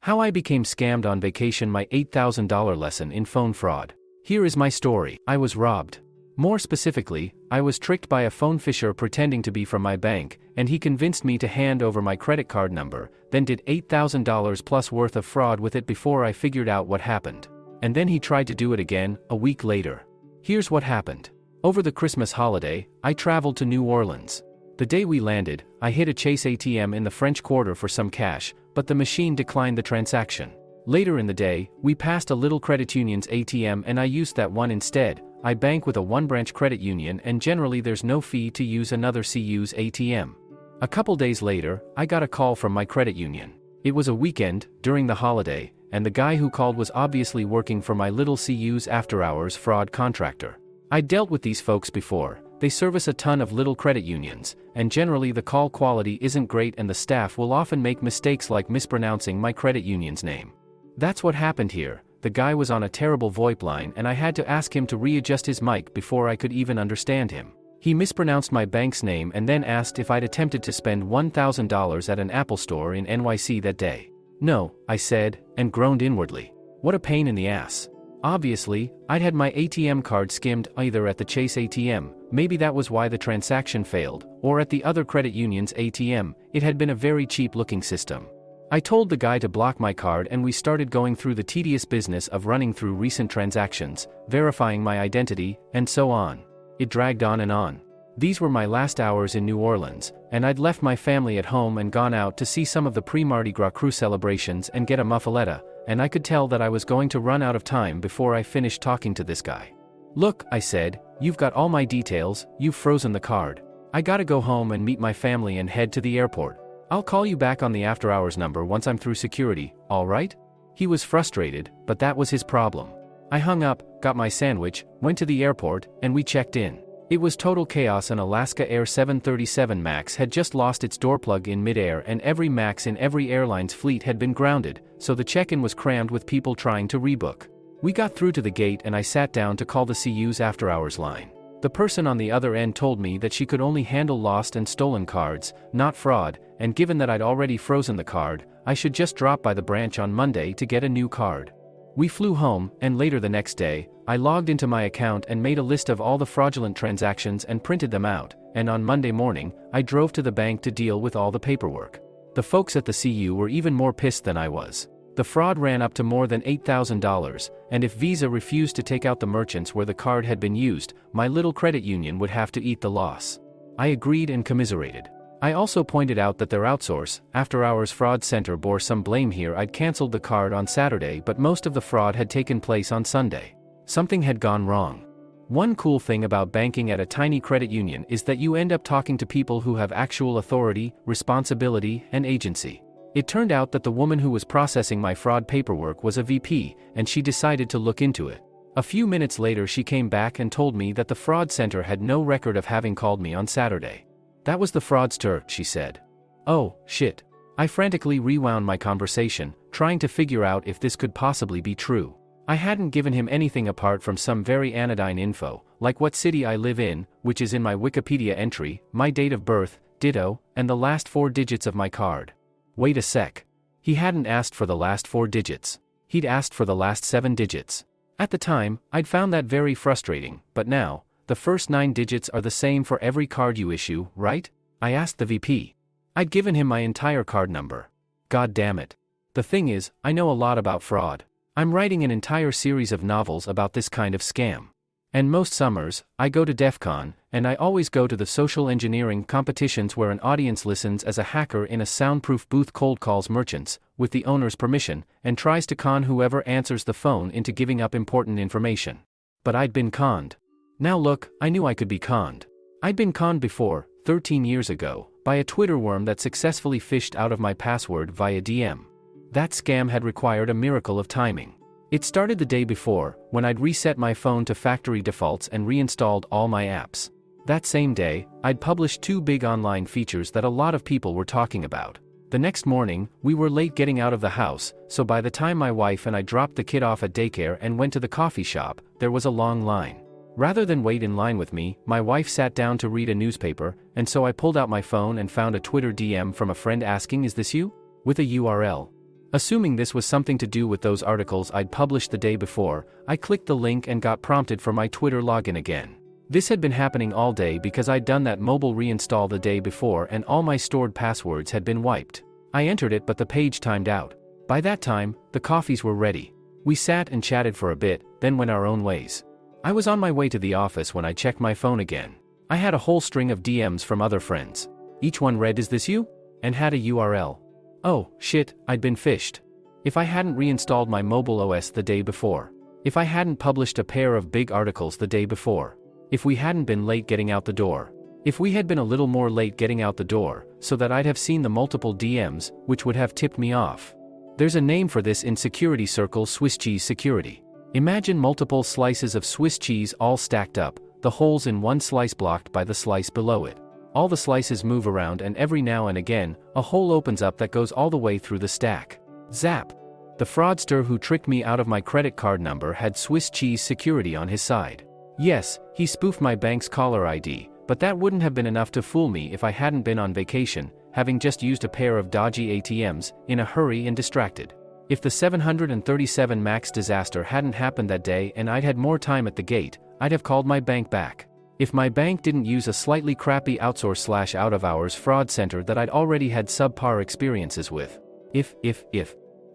How I became scammed on vacation, my $8,000 lesson in phone fraud. Here is my story. I was robbed. More specifically, I was tricked by a phone phisher pretending to be from my bank, and he convinced me to hand over my credit card number, then did $8,000 plus worth of fraud with it before I figured out what happened. And then he tried to do it again, a week later. Here's what happened. Over the Christmas holiday, I traveled to New Orleans. The day we landed, I hit a Chase ATM in the French Quarter for some cash, but the machine declined the transaction. Later in the day, we passed a little credit union's ATM and I used that one instead. I bank with a one-branch credit union and generally there's no fee to use another CU's ATM. A couple days later, I got a call from my credit union. It was a weekend, during the holiday, and the guy who called was obviously working for my little CU's after-hours fraud contractor. I'd dealt with these folks before. They service a ton of little credit unions, and generally the call quality isn't great and the staff will often make mistakes like mispronouncing my credit union's name. That's what happened here. The guy was on a terrible VoIP line and I had to ask him to readjust his mic before I could even understand him. He mispronounced my bank's name and then asked if I'd attempted to spend $1,000 at an Apple store in NYC that day. No, I said, and groaned inwardly. What a pain in the ass. Obviously, I'd had my ATM card skimmed either at the Chase ATM, maybe that was why the transaction failed, or at the other credit union's ATM, it had been a very cheap-looking system. I told the guy to block my card and we started going through the tedious business of running through recent transactions, verifying my identity, and so on. It dragged on and on. These were my last hours in New Orleans, and I'd left my family at home and gone out to see some of the pre-Mardi Gras crew celebrations and get a muffaletta, and I could tell that I was going to run out of time before I finished talking to this guy. Look, I said, you've got all my details, you've frozen the card. I gotta go home and meet my family and head to the airport. I'll call you back on the after-hours number once I'm through security, all right? He was frustrated, but that was his problem. I hung up, got my sandwich, went to the airport, and we checked in. It was total chaos. An Alaska Air 737 MAX had just lost its door plug in midair and every MAX in every airline's fleet had been grounded, so the check-in was crammed with people trying to rebook. We got through to the gate and I sat down to call the CU's after-hours line. The person on the other end told me that she could only handle lost and stolen cards, not fraud, and given that I'd already frozen the card, I should just drop by the branch on Monday to get a new card. We flew home, and later the next day, I logged into my account and made a list of all the fraudulent transactions and printed them out, and on Monday morning, I drove to the bank to deal with all the paperwork. The folks at the CU were even more pissed than I was. The fraud ran up to more than $8,000, and if Visa refused to take out the merchants where the card had been used, my little credit union would have to eat the loss. I agreed and commiserated. I also pointed out that their outsource, after-hours fraud center bore some blame here. I'd canceled the card on Saturday but most of the fraud had taken place on Sunday. Something had gone wrong. One cool thing about banking at a tiny credit union is that you end up talking to people who have actual authority, responsibility, and agency. It turned out that the woman who was processing my fraud paperwork was a VP, and she decided to look into it. A few minutes later she came back and told me that the fraud center had no record of having called me on Saturday. That was the fraudster, she said. Oh, shit. I frantically rewound my conversation, trying to figure out if this could possibly be true. I hadn't given him anything apart from some very anodyne info, like what city I live in, which is in my Wikipedia entry, my date of birth, ditto, and the last 4 digits of my card. Wait a sec. He hadn't asked for the last 4 digits. He'd asked for the last 7 digits. At the time, I'd found that very frustrating, but now, the first 9 digits are the same for every card you issue, right? I asked the VP. I'd given him my entire card number. God damn it. The thing is, I know a lot about fraud. I'm writing an entire series of novels about this kind of scam. And most summers, I go to DEF CON, and I always go to the social engineering competitions where an audience listens as a hacker in a soundproof booth cold calls merchants, with the owner's permission, and tries to con whoever answers the phone into giving up important information. But I'd been conned. Now look, I knew I could be conned. I'd been conned before, 13 years ago, by a Twitter worm that successfully fished out of my password via DM. That scam had required a miracle of timing. It started the day before, when I'd reset my phone to factory defaults and reinstalled all my apps. That same day, I'd published 2 big online features that a lot of people were talking about. The next morning, we were late getting out of the house, so by the time my wife and I dropped the kid off at daycare and went to the coffee shop, there was a long line. Rather than wait in line with me, my wife sat down to read a newspaper, and so I pulled out my phone and found a Twitter DM from a friend asking, "Is this you?" with a URL. Assuming this was something to do with those articles I'd published the day before, I clicked the link and got prompted for my Twitter login again. This had been happening all day because I'd done that mobile reinstall the day before and all my stored passwords had been wiped. I entered it but the page timed out. By that time, the coffees were ready. We sat and chatted for a bit, then went our own ways. I was on my way to the office when I checked my phone again. I had a whole string of DMs from other friends. Each one read, "Is this you?" and had a URL. Oh, shit, I'd been phished. If I hadn't reinstalled my mobile OS the day before. If I hadn't published a pair of big articles the day before. If we hadn't been late getting out the door. If we had been a little more late getting out the door, so that I'd have seen the multiple DMs, which would have tipped me off. There's a name for this in security circles: Swiss cheese security. Imagine multiple slices of Swiss cheese all stacked up, the holes in one slice blocked by the slice below it. All the slices move around and every now and again, a hole opens up that goes all the way through the stack. Zap! The fraudster who tricked me out of my credit card number had Swiss cheese security on his side. Yes, he spoofed my bank's caller ID, but that wouldn't have been enough to fool me if I hadn't been on vacation, having just used a pair of dodgy ATMs, in a hurry and distracted. If the 737 MAX disaster hadn't happened that day and I'd had more time at the gate, I'd have called my bank back. If my bank didn't use a slightly crappy outsource / out-of-hours fraud center that I'd already had subpar experiences with. If.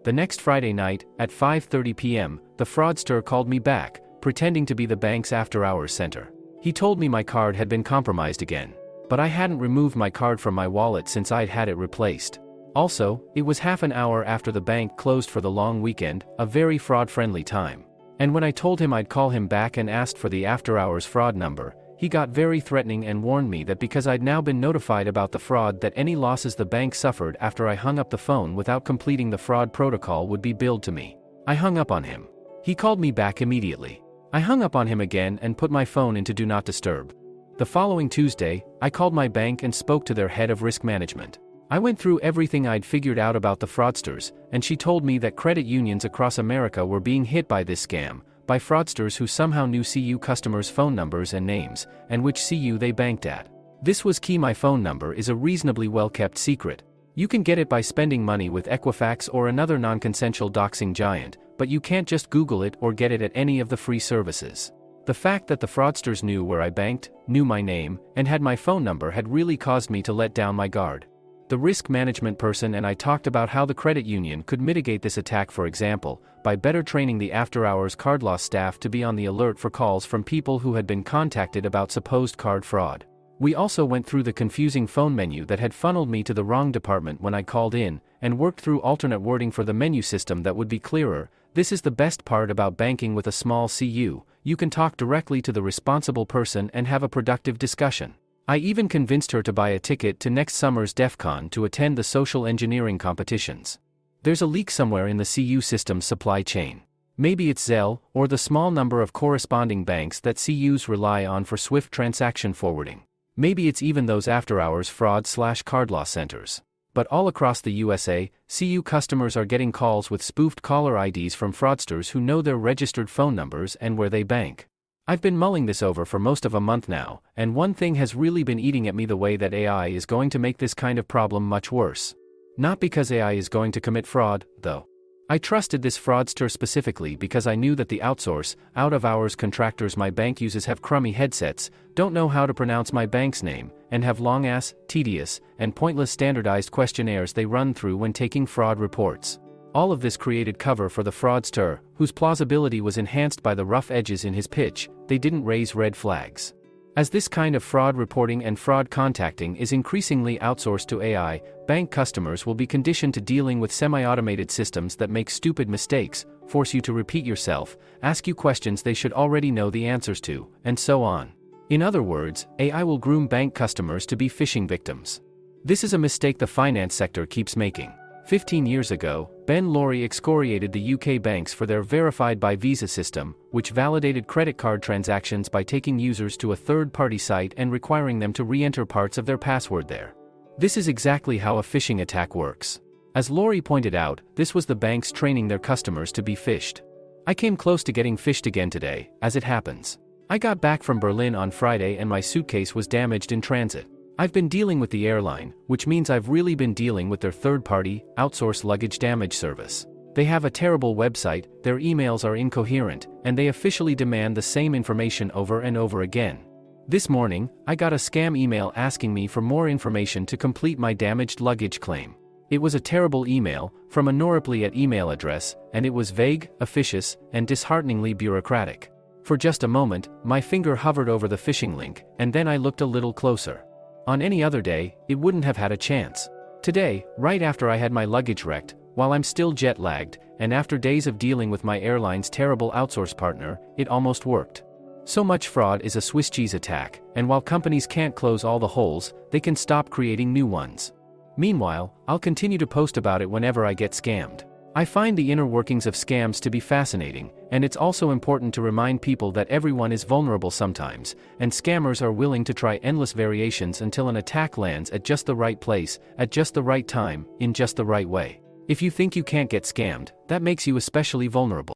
The next Friday night, at 5:30 p.m., the fraudster called me back, pretending to be the bank's after-hours center. He told me my card had been compromised again. But I hadn't removed my card from my wallet since I'd had it replaced. Also, it was half an hour after the bank closed for the long weekend, a very fraud-friendly time. And when I told him I'd call him back and asked for the after-hours fraud number, he got very threatening and warned me that because I'd now been notified about the fraud, that any losses the bank suffered after I hung up the phone without completing the fraud protocol would be billed to me. I hung up on him. He called me back immediately. I hung up on him again and put my phone into Do Not Disturb. The following Tuesday, I called my bank and spoke to their head of risk management. I went through everything I'd figured out about the fraudsters, and she told me that credit unions across America were being hit by this scam, by fraudsters who somehow knew CU customers' phone numbers and names, and which CU they banked at. This was key. My phone number is a reasonably well-kept secret. You can get it by spending money with Equifax or another non-consensual doxing giant, but you can't just Google it or get it at any of the free services. The fact that the fraudsters knew where I banked, knew my name, and had my phone number had really caused me to let down my guard. The risk management person and I talked about how the credit union could mitigate this attack, for example, by better training the after-hours card loss staff to be on the alert for calls from people who had been contacted about supposed card fraud. We also went through the confusing phone menu that had funneled me to the wrong department when I called in, and worked through alternate wording for the menu system that would be clearer. This is the best part about banking with a small CU, you can talk directly to the responsible person and have a productive discussion. I even convinced her to buy a ticket to next summer's DEF CON to attend the social engineering competitions. There's a leak somewhere in the CU system's supply chain. Maybe it's Zelle, or the small number of corresponding banks that CUs rely on for swift transaction forwarding. Maybe it's even those after-hours fraud / card loss centers. But all across the USA, CU customers are getting calls with spoofed caller IDs from fraudsters who know their registered phone numbers and where they bank. I've been mulling this over for most of a month now, and one thing has really been eating at me: the way that AI is going to make this kind of problem much worse. Not because AI is going to commit fraud, though. I trusted this fraudster specifically because I knew that the out-of-hours contractors my bank uses have crummy headsets, don't know how to pronounce my bank's name, and have long-ass, tedious, and pointless standardized questionnaires they run through when taking fraud reports. All of this created cover for the fraudster, whose plausibility was enhanced by the rough edges in his pitch. They didn't raise red flags. As this kind of fraud reporting and fraud contacting is increasingly outsourced to AI, bank customers will be conditioned to dealing with semi-automated systems that make stupid mistakes, force you to repeat yourself, ask you questions they should already know the answers to, and so on. In other words, AI will groom bank customers to be phishing victims. This is a mistake the finance sector keeps making. 15 years ago, Ben Laurie excoriated the UK banks for their Verified by Visa system, which validated credit card transactions by taking users to a third-party site and requiring them to re-enter parts of their password there. This is exactly how a phishing attack works. As Laurie pointed out, this was the banks training their customers to be phished. I came close to getting phished again today, as it happens. I got back from Berlin on Friday and my suitcase was damaged in transit. I've been dealing with the airline, which means I've really been dealing with their third-party, outsourced luggage damage service. They have a terrible website, their emails are incoherent, and they officially demand the same information over and over again. This morning, I got a scam email asking me for more information to complete my damaged luggage claim. It was a terrible email, from a Norripley email address, and it was vague, officious, and dishearteningly bureaucratic. For just a moment, my finger hovered over the phishing link, and then I looked a little closer. On any other day, it wouldn't have had a chance. Today, right after I had my luggage wrecked, while I'm still jet-lagged, and after days of dealing with my airline's terrible outsource partner, it almost worked. So much fraud is a Swiss cheese attack, and while companies can't close all the holes, they can stop creating new ones. Meanwhile, I'll continue to post about it whenever I get scammed. I find the inner workings of scams to be fascinating, and it's also important to remind people that everyone is vulnerable sometimes, and scammers are willing to try endless variations until an attack lands at just the right place, at just the right time, in just the right way. If you think you can't get scammed, that makes you especially vulnerable.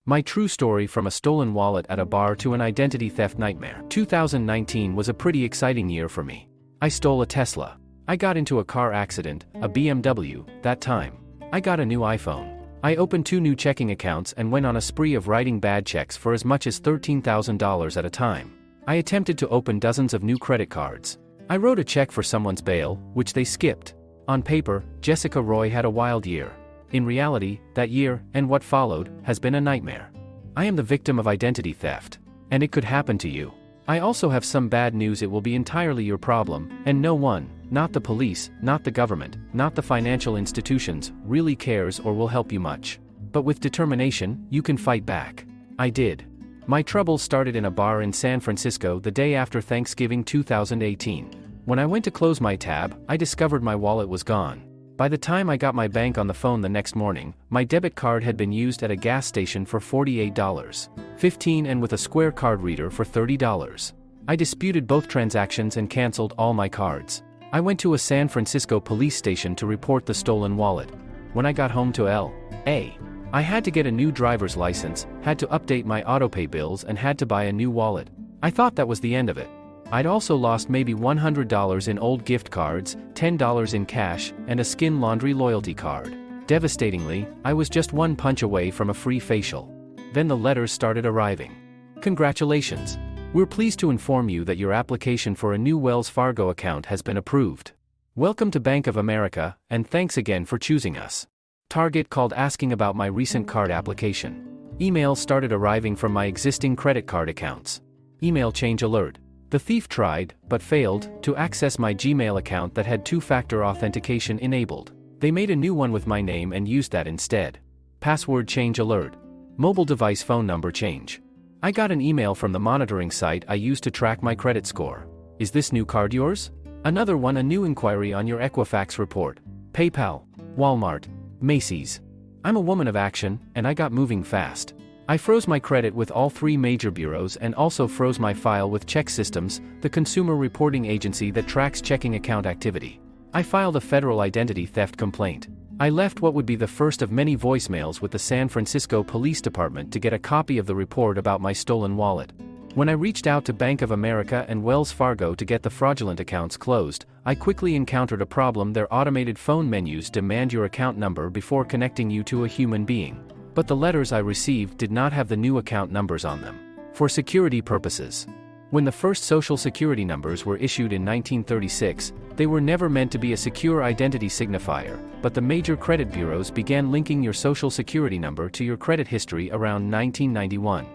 My true story from a stolen wallet at a bar to an identity theft nightmare. 2019 was a pretty exciting year for me. I stole a Tesla. I got into a car accident, a BMW, that time. I got a new iPhone. I opened 2 new checking accounts and went on a spree of writing bad checks for as much as $13,000 at a time. I attempted to open dozens of new credit cards. I wrote a check for someone's bail, which they skipped. On paper, Jessica Roy had a wild year. In reality, that year, and what followed, has been a nightmare. I am the victim of identity theft. And it could happen to you. I also have some bad news. It will be entirely your problem, and no one, not the police, not the government, not the financial institutions, really cares or will help you much. But with determination, you can fight back. I did. My troubles started in a bar in San Francisco the day after Thanksgiving 2018. When I went to close my tab, I discovered my wallet was gone. By the time I got my bank on the phone the next morning, my debit card had been used at a gas station for $48.15 and with a Square card reader for $30. I disputed both transactions and canceled all my cards. I went to a San Francisco police station to report the stolen wallet. When I got home to L.A., I had to get a new driver's license, had to update my autopay bills and had to buy a new wallet. I thought that was the end of it. I'd also lost maybe $100 in old gift cards, $10 in cash, and a Skin Laundry loyalty card. Devastatingly, I was just one punch away from a free facial. Then the letters started arriving. Congratulations! We're pleased to inform you that your application for a new Wells Fargo account has been approved. Welcome to Bank of America, and thanks again for choosing us. Target called asking about my recent card application. Emails started arriving from my existing credit card accounts. Email change alert. The thief tried, but failed, to access my Gmail account that had 2-factor authentication enabled. They made a new one with my name and used that instead. Password change alert. Mobile device phone number change. I got an email from the monitoring site I use to track my credit score. Is this new card yours? Another one, a new inquiry on your Equifax report. PayPal, Walmart, Macy's. I'm a woman of action, and I got moving fast. I froze my credit with all 3 major bureaus and also froze my file with Check Systems, the consumer reporting agency that tracks checking account activity. I filed a federal identity theft complaint. I left what would be the first of many voicemails with the San Francisco Police Department to get a copy of the report about my stolen wallet. When I reached out to Bank of America and Wells Fargo to get the fraudulent accounts closed, I quickly encountered a problem. Their automated phone menus demand your account number before connecting you to a human being. But the letters I received did not have the new account numbers on them. For security purposes. When the first social security numbers were issued in 1936, they were never meant to be a secure identity signifier, but the major credit bureaus began linking your social security number to your credit history around 1991.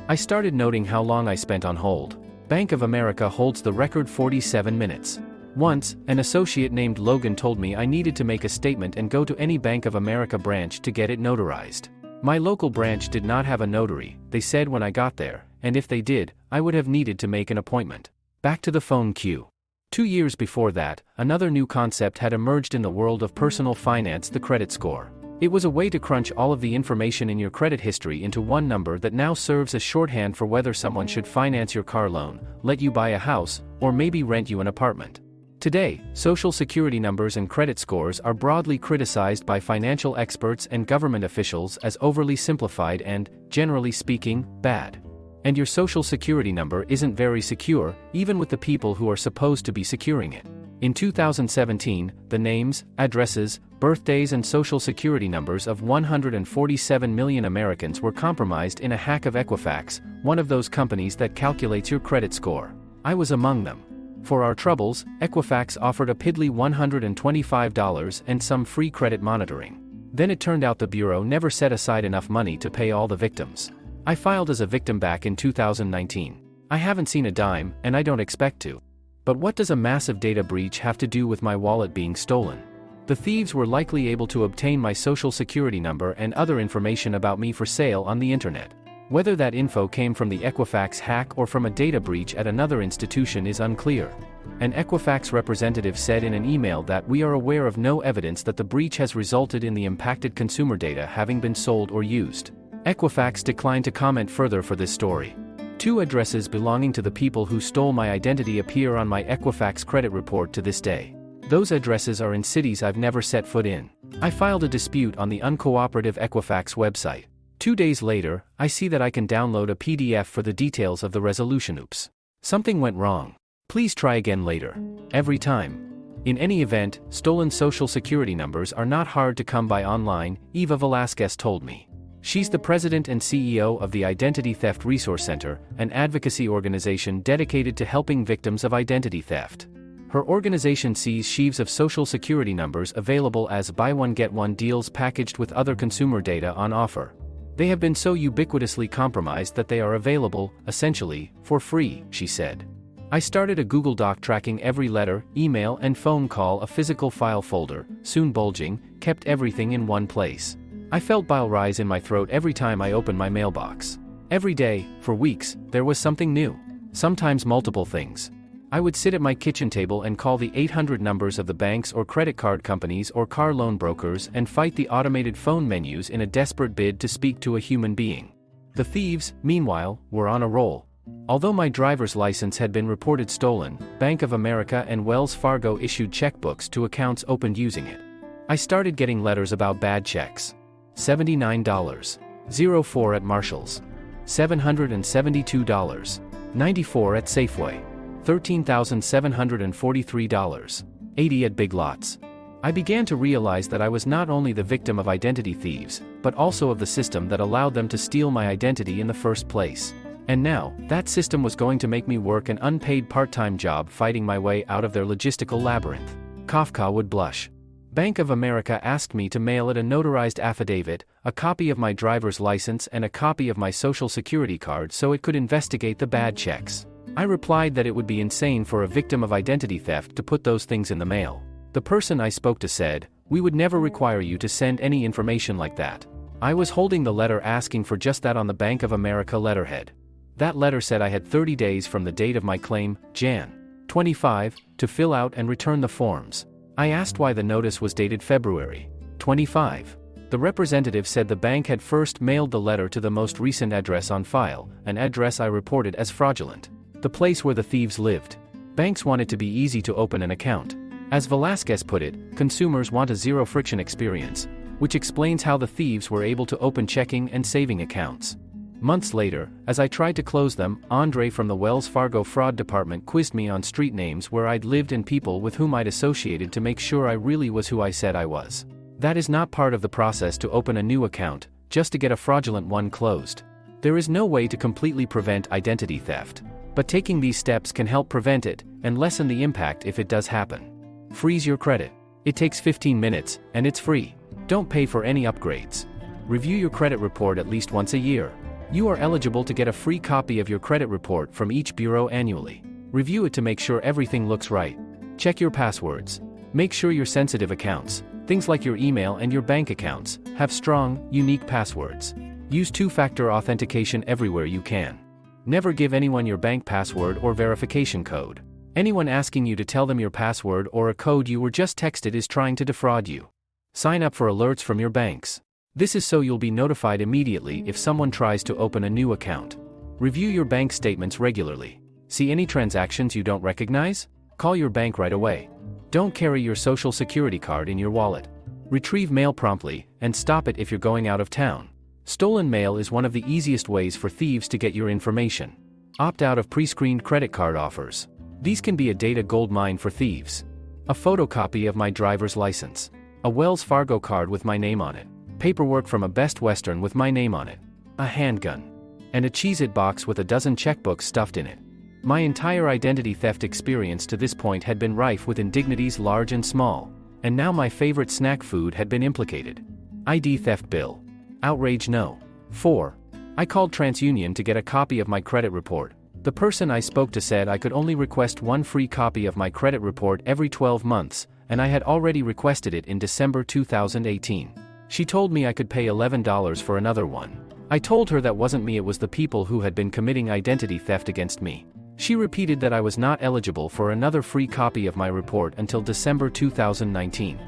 I started noting how long I spent on hold. Bank of America holds the record 47 minutes. Once, an associate named Logan told me I needed to make a statement and go to any Bank of America branch to get it notarized. My local branch did not have a notary, they said when I got there, and if they did, I would have needed to make an appointment. Back to the phone queue. 2 years before that, another new concept had emerged in the world of personal finance: the credit score. It was a way to crunch all of the information in your credit history into one number that now serves as shorthand for whether someone should finance your car loan, let you buy a house, or maybe rent you an apartment. Today, social security numbers and credit scores are broadly criticized by financial experts and government officials as overly simplified and, generally speaking, bad. And your social security number isn't very secure, even with the people who are supposed to be securing it. In 2017, the names, addresses, birthdays and social security numbers of 147 million Americans were compromised in a hack of Equifax, one of those companies that calculates your credit score. I was among them. For our troubles, Equifax offered a piddly $125 and some free credit monitoring. Then it turned out the bureau never set aside enough money to pay all the victims. I filed as a victim back in 2019. I haven't seen a dime, and I don't expect to. But what does a massive data breach have to do with my wallet being stolen? The thieves were likely able to obtain my social security number and other information about me for sale on the internet. Whether that info came from the Equifax hack or from a data breach at another institution is unclear. An Equifax representative said in an email that we are aware of no evidence that the breach has resulted in the impacted consumer data having been sold or used. Equifax declined to comment further for this story. 2 addresses belonging to the people who stole my identity appear on my Equifax credit report to this day. Those addresses are in cities I've never set foot in. I filed a dispute on the uncooperative Equifax website. 2 days later, I see that I can download a PDF for the details of the resolution. Oops. Something went wrong. Please try again later. Every time. In any event, stolen social security numbers are not hard to come by online, Eva Velasquez told me. She's the president and CEO of the Identity Theft Resource Center, an advocacy organization dedicated to helping victims of identity theft. Her organization sees sheaves of social security numbers available as buy one get one deals packaged with other consumer data on offer. They have been so ubiquitously compromised that they are available, essentially, for free, she said. I started a Google Doc tracking every letter, email and phone call, a physical file folder, soon bulging, kept everything in one place. I felt bile rise in my throat every time I opened my mailbox. Every day, for weeks, there was something new. Sometimes multiple things. I would sit at my kitchen table and call the 800 numbers of the banks or credit card companies or car loan brokers and fight the automated phone menus in a desperate bid to speak to a human being. The thieves, meanwhile, were on a roll. Although my driver's license had been reported stolen, Bank of America and Wells Fargo issued checkbooks to accounts opened using it. I started getting letters about bad checks. $79. 04 at Marshall's. $772. 94 at Safeway. $13,743. 80 at Big Lots. I began to realize that I was not only the victim of identity thieves, but also of the system that allowed them to steal my identity in the first place. And now, that system was going to make me work an unpaid part-time job fighting my way out of their logistical labyrinth. Kafka would blush. Bank of America asked me to mail it a notarized affidavit, a copy of my driver's license and a copy of my social security card so it could investigate the bad checks. I replied that it would be insane for a victim of identity theft to put those things in the mail. The person I spoke to said, "We would never require you to send any information like that." I was holding the letter asking for just that on the Bank of America letterhead. That letter said I had 30 days from the date of my claim, Jan. 25, to fill out and return the forms. I asked why the notice was dated February 25. The representative said the bank had first mailed the letter to the most recent address on file, an address I reported as fraudulent. The place where the thieves lived. Banks want it to be easy to open an account. As Velasquez put it, consumers want a zero-friction experience, which explains how the thieves were able to open checking and saving accounts. Months later, as I tried to close them, Andre from the Wells Fargo fraud department quizzed me on street names where I'd lived and people with whom I'd associated to make sure I really was who I said I was. That is not part of the process to open a new account, just to get a fraudulent one closed. There is no way to completely prevent identity theft. But taking these steps can help prevent it, and lessen the impact if it does happen. Freeze your credit. It takes 15 minutes, and it's free. Don't pay for any upgrades. Review your credit report at least once a year. You are eligible to get a free copy of your credit report from each bureau annually. Review it to make sure everything looks right. Check your passwords. Make sure your sensitive accounts, things like your email and your bank accounts, have strong, unique passwords. Use two-factor authentication everywhere you can. Never give anyone your bank password or verification code. Anyone asking you to tell them your password or a code you were just texted is trying to defraud you. Sign up for alerts from your banks. This is so you'll be notified immediately if someone tries to open a new account. Review your bank statements regularly. See any transactions you don't recognize? Call your bank right away. Don't carry your social security card in your wallet. Retrieve mail promptly, and stop it if you're going out of town. Stolen mail is one of the easiest ways for thieves to get your information. Opt out of pre-screened credit card offers. These can be a data goldmine for thieves. A photocopy of my driver's license. A Wells Fargo card with my name on it. Paperwork from a Best Western with my name on it. A handgun. And a Cheez-It box with a dozen checkbooks stuffed in it. My entire identity theft experience to this point had been rife with indignities large and small. And now my favorite snack food had been implicated. ID theft bill. Outrage no. 4. I called TransUnion to get a copy of my credit report. The person I spoke to said I could only request one free copy of my credit report every 12 months, and I had already requested it in December 2018. She told me I could pay $11 for another one. I told her that wasn't me, it was the people who had been committing identity theft against me. She repeated that I was not eligible for another free copy of my report until December 2019.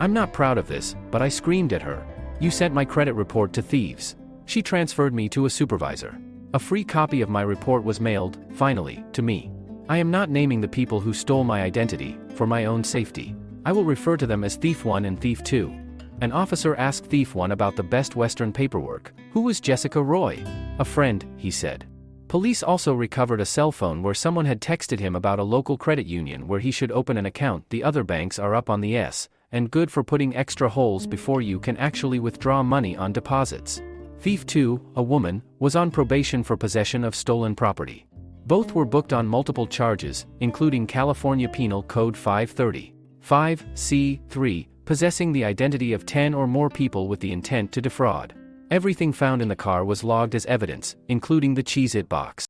I'm not proud of this, but I screamed at her. You sent my credit report to thieves. She transferred me to a supervisor. A free copy of my report was mailed, finally, to me. I am not naming the people who stole my identity, for my own safety. I will refer to them as Thief 1 and Thief 2. An officer asked Thief 1 about the Best Western paperwork. Who was Jessica Roy? A friend, he said. Police also recovered a cell phone where someone had texted him about a local credit union where he should open an account. The other banks are up on the S, and good for putting extra holes before you can actually withdraw money on deposits. Thief 2, a woman, was on probation for possession of stolen property. Both were booked on multiple charges, including California Penal Code 530. 5C3, possessing the identity of 10 or more people with the intent to defraud. Everything found in the car was logged as evidence, including the Cheez-It box.